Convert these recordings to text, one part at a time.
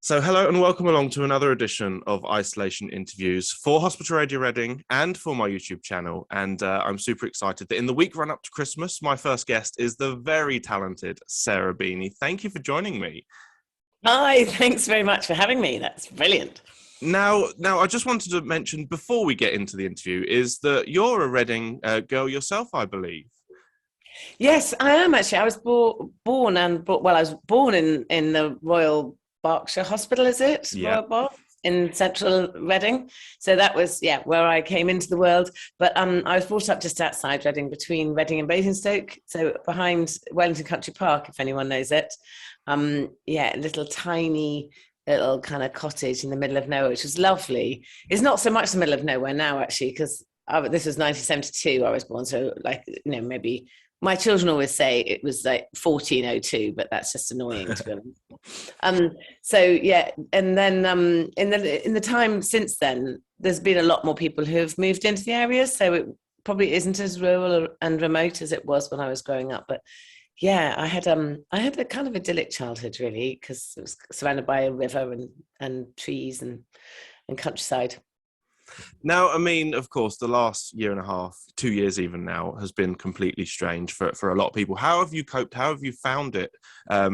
So, hello and welcome along to another edition of Isolation Interviews for Hospital Radio Reading and for my YouTube channel. And I'm super excited that in the week run up to Christmas, my first guest is the very talented Sarah Beeny. Thank you for joining me. Hi, thanks very much for having me. That's brilliant. Now, I just wanted to mention before we get into the interview is that you're a Reading girl yourself, I believe. Yes, I am actually. I was born in the Royal Berkshire Hospital, is it? Yeah. Royal Berk in central Reading. So that was, where I came into the world. But I was brought up just outside Reading, between Reading and Basingstoke. So behind Wellington Country Park, if anyone knows it. A little tiny little kind of cottage in the middle of nowhere, which was lovely. It's not so much the middle of nowhere now, actually, because this was 1972 I was born. So maybe my children always say it was like 1402, but that's just annoying to be honest. And then in the time since then, there's been a lot more people who have moved into the area, so it probably isn't as rural and remote as it was when I was growing up. But yeah, I had a kind of idyllic childhood, really, because it was surrounded by a river and trees and countryside. Now, I mean, of course, the last year and a half, 2 years even now, has been completely strange for a lot of people. How have you coped? How have you found it?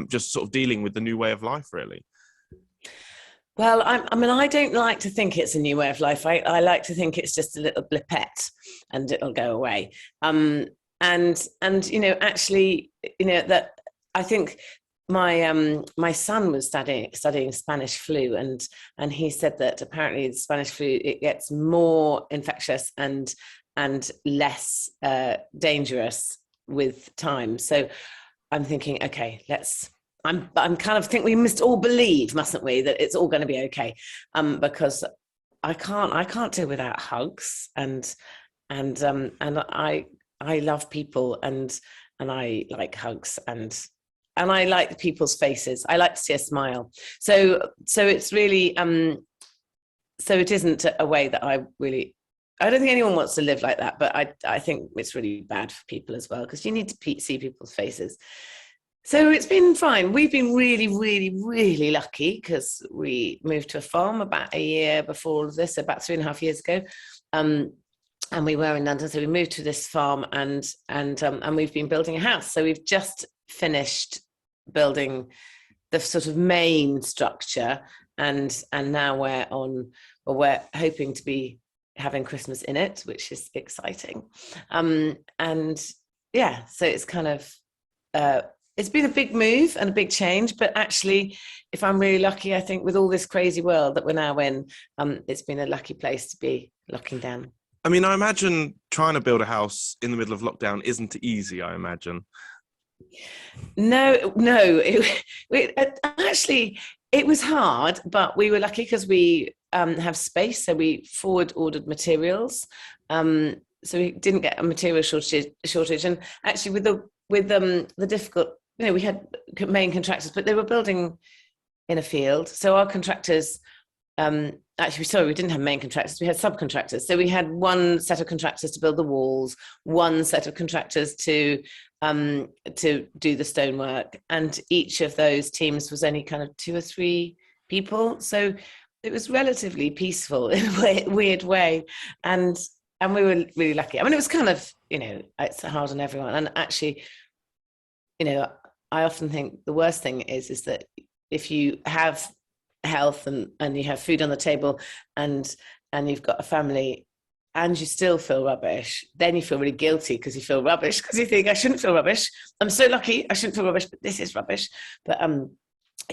Just sort of dealing with the new way of life, really? Well, I don't like to think it's a new way of life. I like to think it's just a little blipette and it'll go away. That I think my son was studying Spanish flu, and he said that apparently the Spanish flu, it gets more infectious and less dangerous with time. So I'm thinking, okay, I'm kind of think we must all believe, mustn't we, that it's all going to be okay, because I can't do without hugs and I love people and I like hugs and I like people's faces. I like to see a smile. So it's really so it isn't a way that I don't think anyone wants to live like that, but I think it's really bad for people as well, because you need to see people's faces. So it's been fine. We've been really, really, really lucky because we moved to a farm about a year before all of this, about 3.5 years ago. And we were in London, so we moved to this farm and we've been building a house. So we've just finished building the sort of main structure, and now we're hoping to be having Christmas in it, which is exciting. So it's kind of it's been a big move and a big change, but actually, if I'm really lucky, I think with all this crazy world that we're now in, it's been a lucky place to be locking down. I mean, I imagine trying to build a house in the middle of lockdown isn't easy, I imagine. No, actually, it was hard, but we were lucky because we have space, so we forward ordered materials, so we didn't get a material shortage. And actually, with the difficult, we had main contractors, but they were building in a field, so our contractors. We didn't have main contractors, we had subcontractors. So we had one set of contractors to build the walls, one set of contractors to do the stonework, and each of those teams was only kind of 2 or 3 people. So it was relatively peaceful in a weird way. And we were really lucky. I mean, it was kind of, it's hard on everyone. And actually, I often think the worst thing is that if you have health and you have food on the table and you've got a family and you still feel rubbish, then you feel really guilty because you feel rubbish, because you think, I shouldn't feel rubbish. I'm so lucky, I shouldn't feel rubbish, but this is rubbish. But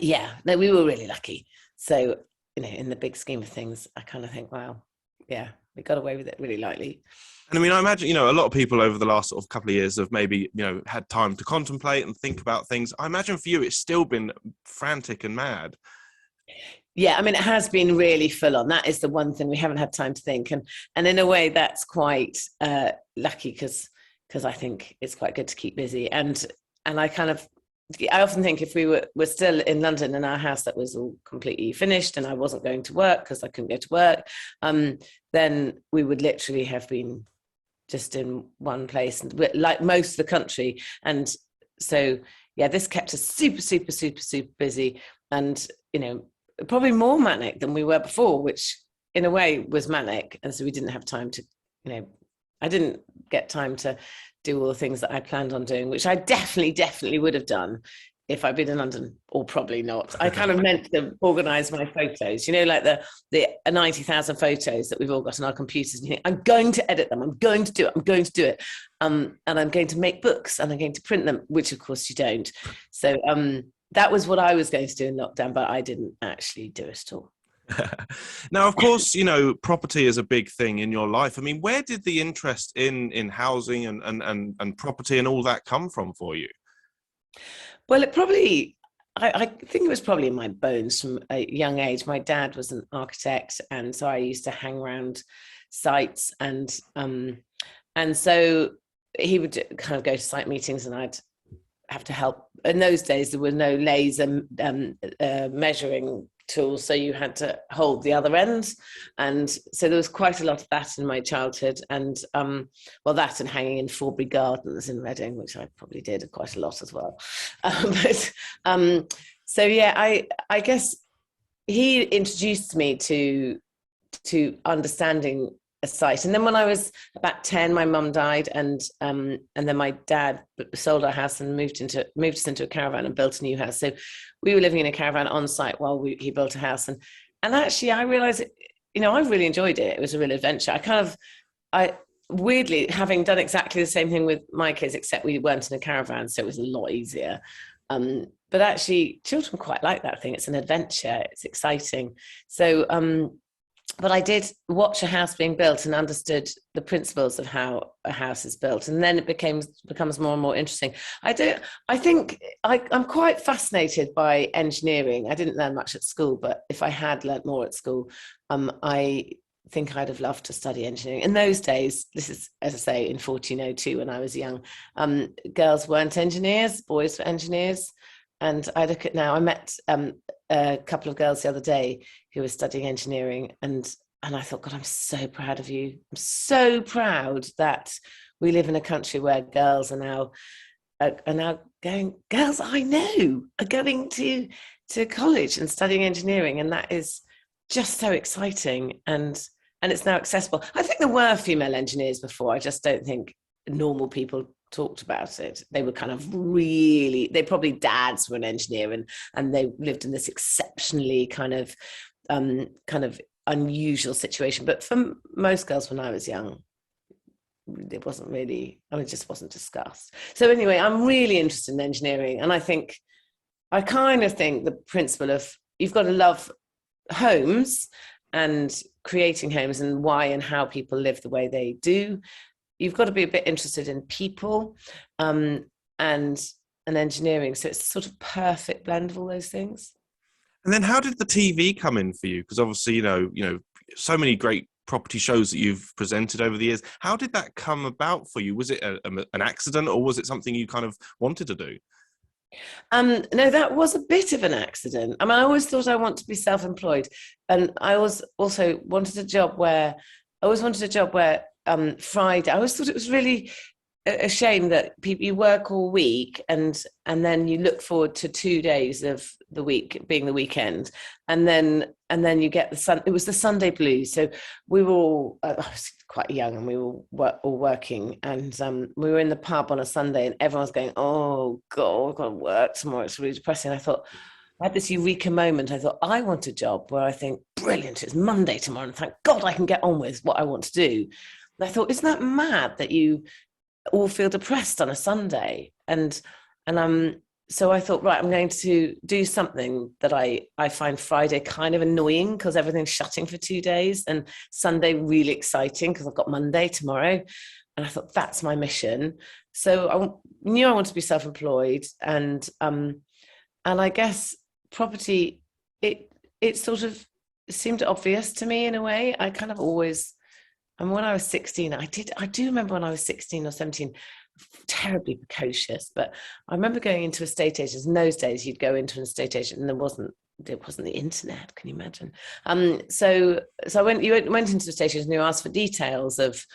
we were really lucky. So, in the big scheme of things, I kind of think, wow, yeah, we got away with it really lightly. And I mean, I imagine, a lot of people over the last sort of couple of years have maybe, had time to contemplate and think about things. I imagine for you, it's still been frantic and mad. Yeah, I mean, it has been really full on. That is the one thing we haven't had time to think. And in a way, that's quite lucky because I think it's quite good to keep busy. And I often think if we were still in London in our house that was all completely finished and I wasn't going to work because I couldn't go to work, then we would literally have been just in one place, like most of the country. And so, yeah, this kept us super, super, super, super busy. And, probably more manic than we were before, which in a way was manic. And so we didn't have time to, I didn't get time to do all the things that I planned on doing, which I definitely would have done if I'd been in London, or probably not. I kind of meant to organise my photos, like the 90,000 photos that we've all got on our computers. And you think, I'm going to edit them. I'm going to do it. And I'm going to make books and I'm going to print them, which of course you don't. So that was what I was going to do in lockdown, but I didn't actually do it at all. Now, of course, property is a big thing in your life. I mean, where did the interest in housing and property and all that come from for you? Well, I think it was probably in my bones from a young age. My dad was an architect, and so I used to hang around sites, and so he would kind of go to site meetings, and I'd have to help. In those days, there were no laser measuring tools, so you had to hold the other end, and so there was quite a lot of that in my childhood, and that and hanging in Forbury Gardens in Reading, which I probably did quite a lot as well. So yeah, I guess he introduced me to understanding a site. And then when I was about 10, my mum died, and then my dad sold our house and moved us into a caravan and built a new house. So we were living in a caravan on site while he built a house. And actually I realized, I really enjoyed it. It was a real adventure. I weirdly, having done exactly the same thing with my kids, except we weren't in a caravan, so it was a lot easier. But actually children quite like that thing. It's an adventure. It's exciting. So, but I did watch a house being built and understood the principles of how a house is built. And then it becomes more and more interesting. I'm quite fascinated by engineering. I didn't learn much at school, but if I had learnt more at school, I think I'd have loved to study engineering. In those days, this is, as I say, in 1402 when I was young, girls weren't engineers, boys were engineers. And I look at now, I met a couple of girls the other day who were studying engineering, and I thought, God, I'm so proud of you. I'm so proud that we live in a country where girls are now going, girls I know are going to college and studying engineering, and that is just so exciting, and it's now accessible. I think there were female engineers before. I just don't think normal people talked about it. They were kind of they probably dads were an engineer, and they lived in this exceptionally kind of unusual situation. But for most girls when I was young, it wasn't really, it just wasn't discussed. So anyway, I'm really interested in engineering, and I kind of think the principle of you've got to love homes and creating homes and why and how people live the way they do. You've got to be a bit interested in people and engineering. So it's a sort of perfect blend of all those things. And then how did the TV come in for you? Because obviously, so many great property shows that you've presented over the years. How did that come about for you? Was it an accident, or was it something you kind of wanted to do? No, that was a bit of an accident. I always thought I want to be self-employed. And I also wanted a job where Friday, I always thought it was really a shame that you work all week and then you look forward to 2 days of the week being the weekend, and then you get it was the Sunday blues. So we were all I was quite young, and we were all working, and we were in the pub on a Sunday, and everyone's going, oh God, I've got to work tomorrow, it's really depressing. I thought, I had this eureka moment. I thought, I want a job where I think, brilliant, it's Monday tomorrow, and thank God I can get on with what I want to do. And I thought, isn't that mad that you all feel depressed on a Sunday? And so I thought, right, I'm going to do something that I find Friday kind of annoying because everything's shutting for 2 days, and Sunday really exciting because I've got Monday tomorrow. And I thought, that's my mission. So I knew I wanted to be self-employed, and I guess property, it sort of seemed obvious to me in a way. I kind of always, and when I was 16, I do remember when I was 16 or 17, terribly precocious, but I remember going into estate agents. In those days, you'd go into an estate agent and there wasn't the internet. Can you imagine? So I went into estate agents and you asked for details of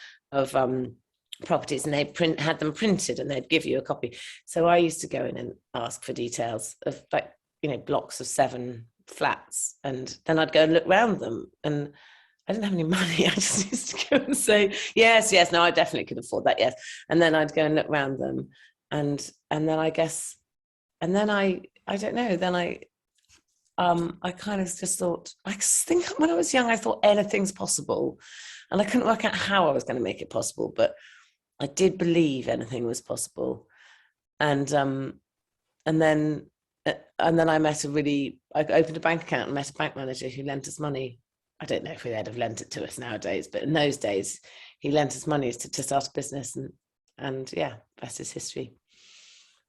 properties, and they had them printed and they'd give you a copy. So I used to go in and ask for details of blocks of 7 flats, and then I'd go and look round them, and I didn't have any money. I just used to go and say, yes, no, I definitely could afford that, yes. And then I'd go and look round them, and then I guess, and then I don't know, then I kind of just thought, I think when I was young, I thought anything's possible, and I couldn't work out how I was going to make it possible, but I did believe anything was possible. And then I opened a bank account and met a bank manager who lent us money. I don't know if he'd have lent it to us nowadays, but in those days, he lent us money to start a business, and yeah, that's his history.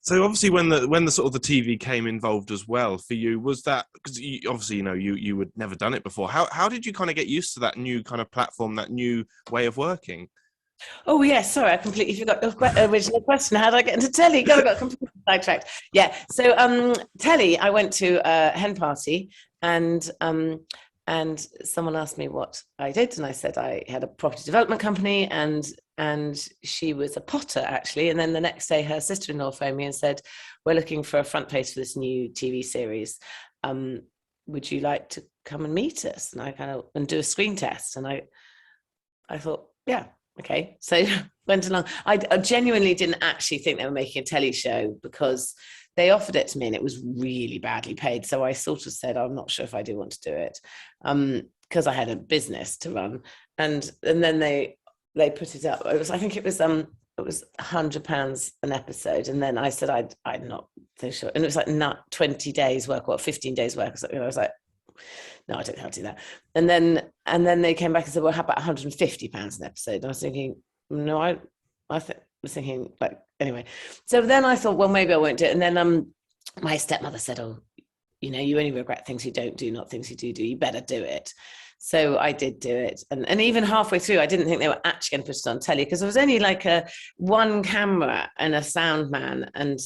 So obviously, when the sort of the TV came involved as well for you, was that because obviously you had never done it before? How did you kind of get used to that new kind of platform, that new way of working? Oh yes, sorry, I completely forgot the original question. How did I get into telly? God, I got completely sidetracked. Yeah, so telly, I went to a hen party, and someone asked me what I did, and I said I had a property development company, and she was a potter actually. And then the next day, her sister-in-law phoned me and said, "We're looking for a front face for this new TV series. Would you like to come and meet us?" And I and do a screen test, and I thought, yeah. Okay, so went along. I genuinely didn't actually think they were making a telly show, because they offered it to me and it was really badly paid. So I sort of said, I'm not sure if I do want to do it, because I had a business to run. And then they put it up. I think it was £100 an episode. And then I said, I'm not so sure. And it was like not 20 days work or 15 days work or something. I was like, no, I don't know how to do that. And then they came back and said, well, how about £150 an episode? And I was thinking, no, I was thinking, like, anyway. So then I thought, well, maybe I won't do it. And then my stepmother said, oh, you only regret things you don't do, not things you do. You better do it. So I did do it. And even halfway through, I didn't think they were actually going to put it on telly, because there was only like one camera and a sound man and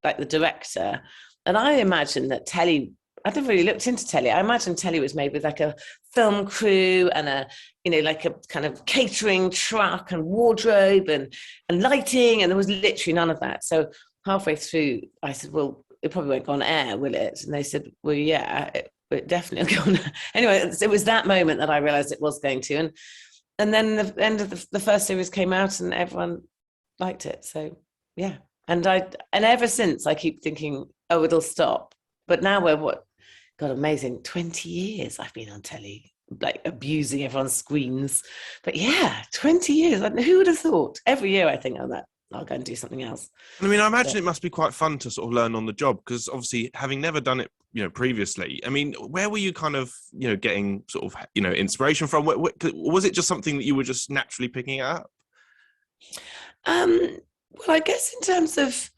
like the director. And I imagined that telly, I'd never really looked into telly. I imagine telly was made with like a film crew and like a kind of catering truck and wardrobe and lighting, and there was literally none of that. So halfway through, I said, well, it probably won't go on air, will it? And they said, well, yeah, it definitely will go on air. Anyway, it was that moment that I realized it was going to. And then the end of the first series came out and everyone liked it. So yeah. And ever since I keep thinking, oh, it'll stop. But now we're God, amazing. 20 years I've been on telly, like abusing everyone's screens. But yeah, 20 years. Who would have thought? Every year I think, I'll go and do something else. I mean, I imagine it must be quite fun to sort of learn on the job, because obviously having never done it, previously, I mean, where were you kind of, getting sort of, inspiration from? Was it just something that you were just naturally picking it up? Well, I guess in terms of,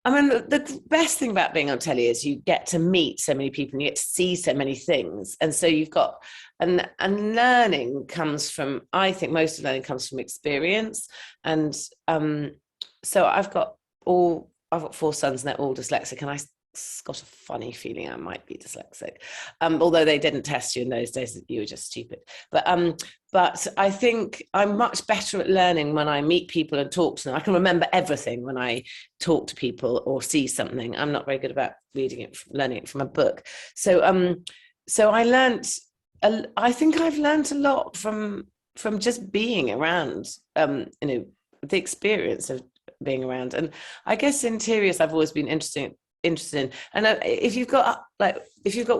I mean, the best thing about being on telly is you get to meet so many people and you get to see so many things. And so you've got, and learning comes from, I think most of learning comes from experience. And so I've got 4 sons and they're all dyslexic, and I got a funny feeling I might be dyslexic, although they didn't test you in those days, you were just stupid. But I think I'm much better at learning when I meet people and talk to them. I can remember everything when I talk to people or see something. I'm not very good about learning it from a book. So I think I've learned a lot from just being around, the experience of being around. And I guess interiors I've always been interested in. And if you've got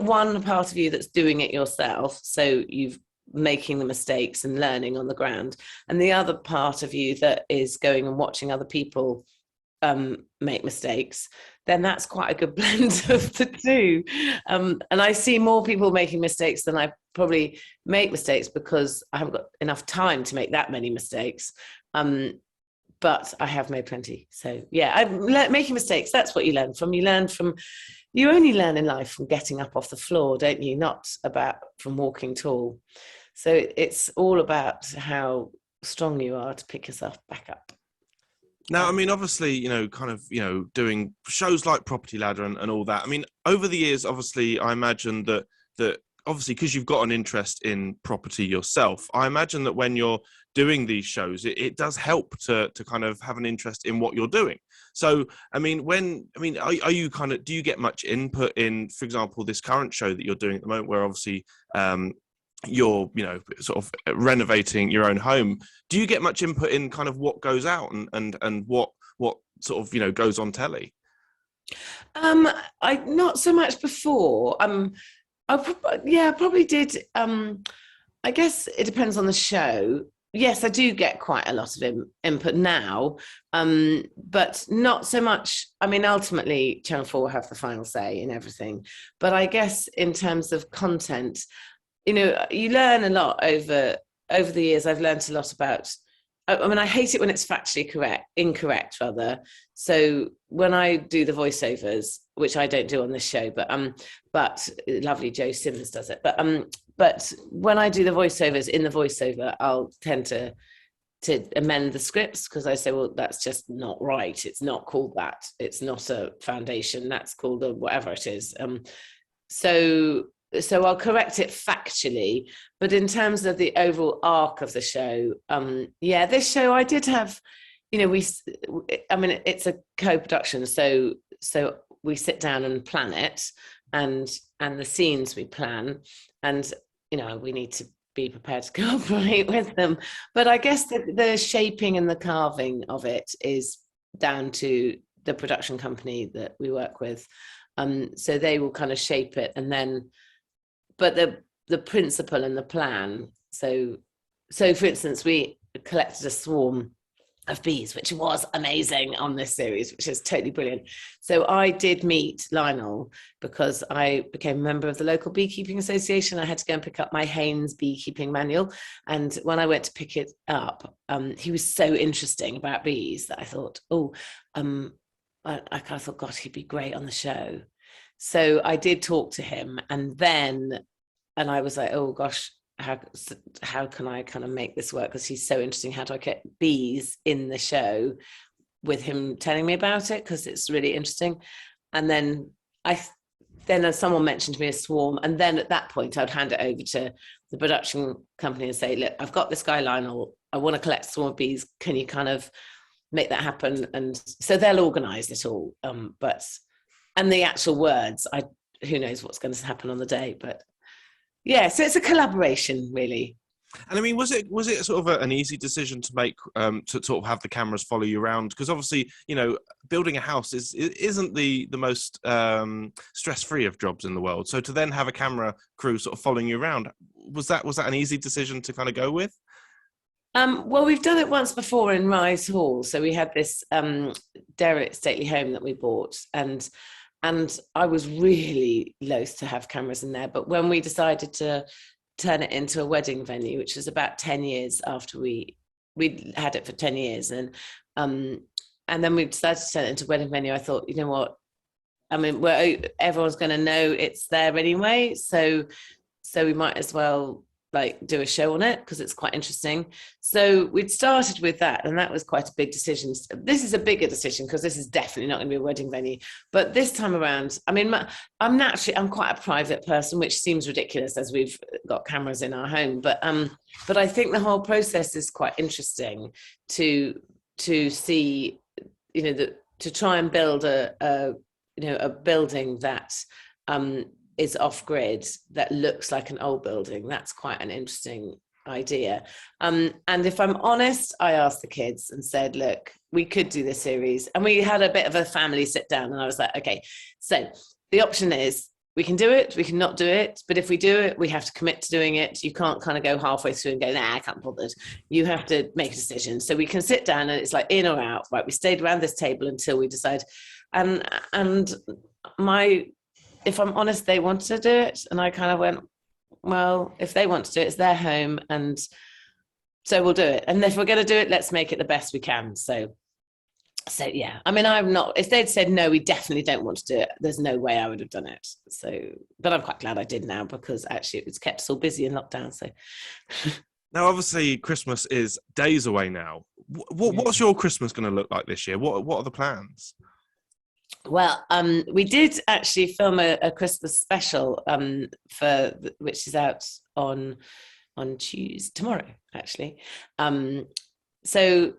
one part of you that's doing it yourself, so you've making the mistakes and learning on the ground, and the other part of you that is going and watching other people make mistakes, then that's quite a good blend of the two. And I see more people making mistakes than I probably make mistakes, because I haven't got enough time to make that many mistakes. But I have made plenty. So yeah, making mistakes, that's what you learn from. You only learn in life from getting up off the floor, don't you? Not from walking tall. So it's all about how strong you are to pick yourself back up. Now, I mean, obviously, doing shows like Property Ladder and all that. I mean, over the years, obviously, I imagine that obviously, because you've got an interest in property yourself, I imagine that when you're doing these shows, it does help to kind of have an interest in what you're doing. So, I mean, are you kind of, do you get much input in, for example, this current show that you're doing at the moment, where obviously you're, sort of renovating your own home? Do you get much input in kind of what goes out and what sort of, goes on telly? I not so much before. I probably did. I guess it depends on the show. Yes, I do get quite a lot of input now, but not so much. I mean, ultimately, Channel 4 will have the final say in everything. But I guess in terms of content, you learn a lot over the years. I've learned a lot about. I mean, I hate it when it's factually incorrect rather. So when I do the voiceovers, which I don't do on this show, but lovely Joe Simmons does it. But when I do the voiceovers, in the voiceover, I'll tend to amend the scripts, because I say, well, that's just not right. It's not called that. It's not a foundation. That's called a whatever it is. So I'll correct it factually, but in terms of the overall arc of the show, this show I did have, it's a co-production, so we sit down and plan it, and the scenes we plan, and we need to be prepared to cooperate with them. But I guess the shaping and the carving of it is down to the production company that we work with, so they will kind of shape it, and then. But the principle and the plan. So for instance, we collected a swarm of bees, which was amazing on this series, which is totally brilliant. So I did meet Lionel because I became a member of the local beekeeping association. I had to go and pick up my Haynes beekeeping manual. And when I went to pick it up, he was so interesting about bees that I thought, I kind of thought, God, he'd be great on the show. So I did talk to him, and I was like, oh gosh, how can I kind of make this work? Because he's so interesting. How do I get bees in the show with him telling me about it? Because it's really interesting. And then someone mentioned to me a swarm, and then at that point I'd hand it over to the production company and say, look, I've got this guy Lionel. I want to collect a swarm of bees. Can you kind of make that happen? And so they'll organise it all. And the actual words, who knows what's going to happen on the day, but yeah, so it's a collaboration, really. And I mean, was it sort of an easy decision to make, to sort of have the cameras follow you around? Because obviously, building a house isn't the most stress-free of jobs in the world. So to then have a camera crew sort of following you around, was that an easy decision to kind of go with? Well, we've done it once before in Rise Hall. So we had this derelict stately home that we bought, and I was really loath to have cameras in there. But when we decided to turn it into a wedding venue, which was about 10 years after we'd had it for 10 years, and then we decided to turn it into a wedding venue, I thought, you know what? I mean, everyone's going to know it's there anyway, so we might as well do a show on it, because it's quite interesting. So we'd started with that, and that was quite a big decision. This is a bigger decision, because this is definitely not going to be a wedding venue. But this time around, I mean, I'm quite a private person, which seems ridiculous as we've got cameras in our home. But I think the whole process is quite interesting to see, to try and build a building that is off grid, that looks like an old building. That's quite an interesting idea. And if I'm honest, I asked the kids and said, look, we could do this series. And we had a bit of a family sit down, and I was like, okay, so the option is we can do it, we can not do it. But if we do it, we have to commit to doing it. You can't kind of go halfway through and go, nah, I can't bother. You have to make a decision. So we can sit down and it's like in or out, right? We stayed around this table until we decide. If I'm honest, they wanted to do it. And I kind of went, well, if they want to do it, it's their home. And so we'll do it. And if we're going to do it, let's make it the best we can. So yeah, I mean, if they'd said, no, we definitely don't want to do it, there's no way I would have done it. So, but I'm quite glad I did now, because actually it's kept us all busy in lockdown. So now, obviously, Christmas is days away now. What's your Christmas going to look like this year? What are the plans? Well, we did actually film a Christmas special which is out on Tuesday, tomorrow, actually. So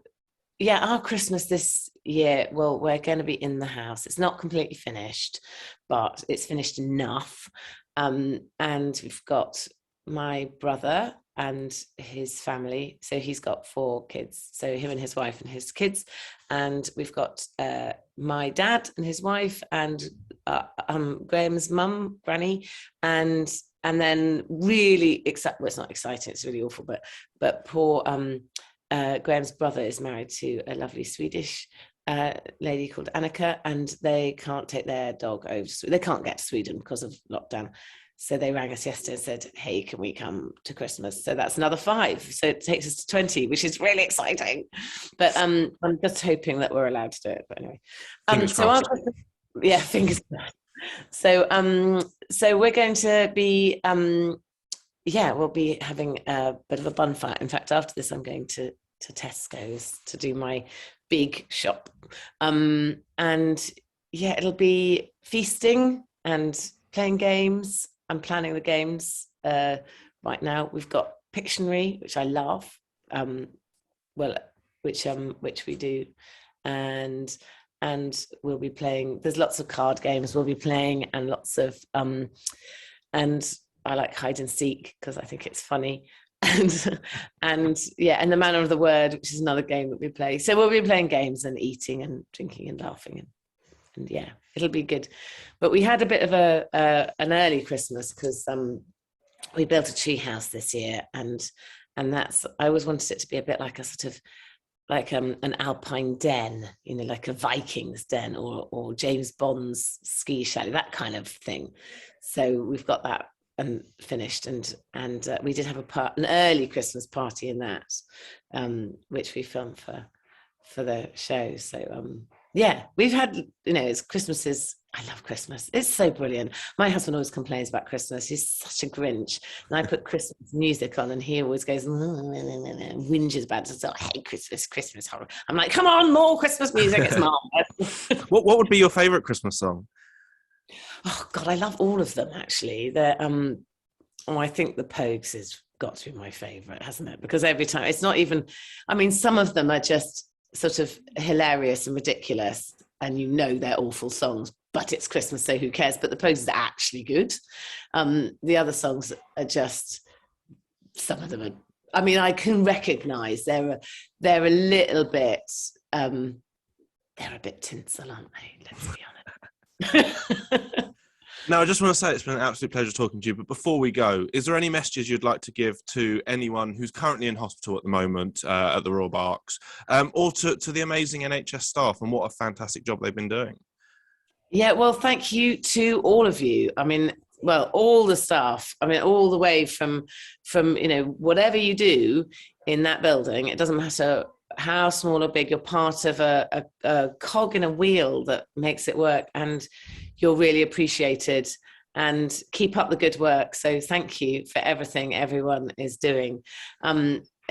yeah, our Christmas this year, well, we're going to be in the house. It's not completely finished, but it's finished enough. And we've got my brother and his family. So he's got 4 kids. So him and his wife and his kids. And we've got my dad and his wife and Graham's mum, Granny, and then really well, it's not exciting, it's really awful, but poor Graham's brother is married to a lovely Swedish lady called Annika, and they can't take their dog over to they can't get to Sweden because of lockdown. So they rang us yesterday and said, hey, can we come to Christmas? So that's another 5. So it takes us to 20, which is really exciting. But I'm just hoping that we're allowed to do it. But anyway. Fingers crossed. So we're going to be, we'll be having a bit of a bonfire. In fact, after this, I'm going to Tesco's to do my big shop. It'll be feasting and playing games. I'm planning the games right now. We've got Pictionary, which I love, which we do, and we'll be playing. There's lots of card games we'll be playing, and lots of and I like hide and seek because I think it's funny, and the Manner of the Word, which is another game that we play. So we'll be playing games and eating and drinking and laughing and it'll be good. But we had a bit of an early Christmas because we built a tree house this year, and that's, I always wanted it to be a bit like a sort of like an alpine den, like a Viking's den or James Bond's ski chalet, that kind of thing. So we've got that and finished, and we did have an early Christmas party in that, which we filmed for the show. So we've had, it's Christmases. I love Christmas. It's so brilliant. My husband always complains about Christmas. He's such a Grinch. And I put Christmas music on and he always goes, whinges about it. So I hate Christmas horror. I'm like, come on, more Christmas music. It's marvelous. What would be your favourite Christmas song? Oh, God, I love all of them, actually. I think The Pogues has got to be my favourite, hasn't it? Because every time, it's not even, some of them are just sort of hilarious and ridiculous, and they're awful songs, but it's Christmas, so who cares? But The Pogues are actually good. The other songs are just, some of them are, I can recognise they're a little bit, they're a bit tinsel, aren't they? Let's be honest. Now, I just want to say it's been an absolute pleasure talking to you. But before we go, is there any messages you'd like to give to anyone who's currently in hospital at the moment at the Royal Berks, or to the amazing NHS staff and what a fantastic job they've been doing? Yeah, well, thank you to all of you. All the staff. All the way from whatever you do in that building. It doesn't matter how small or big, you're part of a cog in a wheel that makes it work, and you're really appreciated, and keep up the good work. So thank you for everything everyone is doing.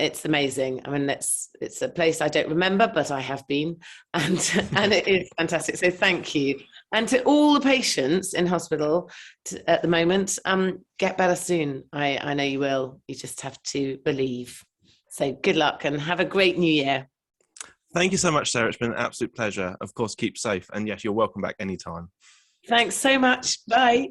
It's amazing. It's a place I don't remember, but I have been, and it is fantastic. So thank you. And to all the patients in hospital at the moment, get better soon. I know you will. You just have to believe. So good luck and have a great new year. Thank you so much, Sarah. It's been an absolute pleasure. Of course, keep safe. And yes, you're welcome back anytime. Thanks so much. Bye.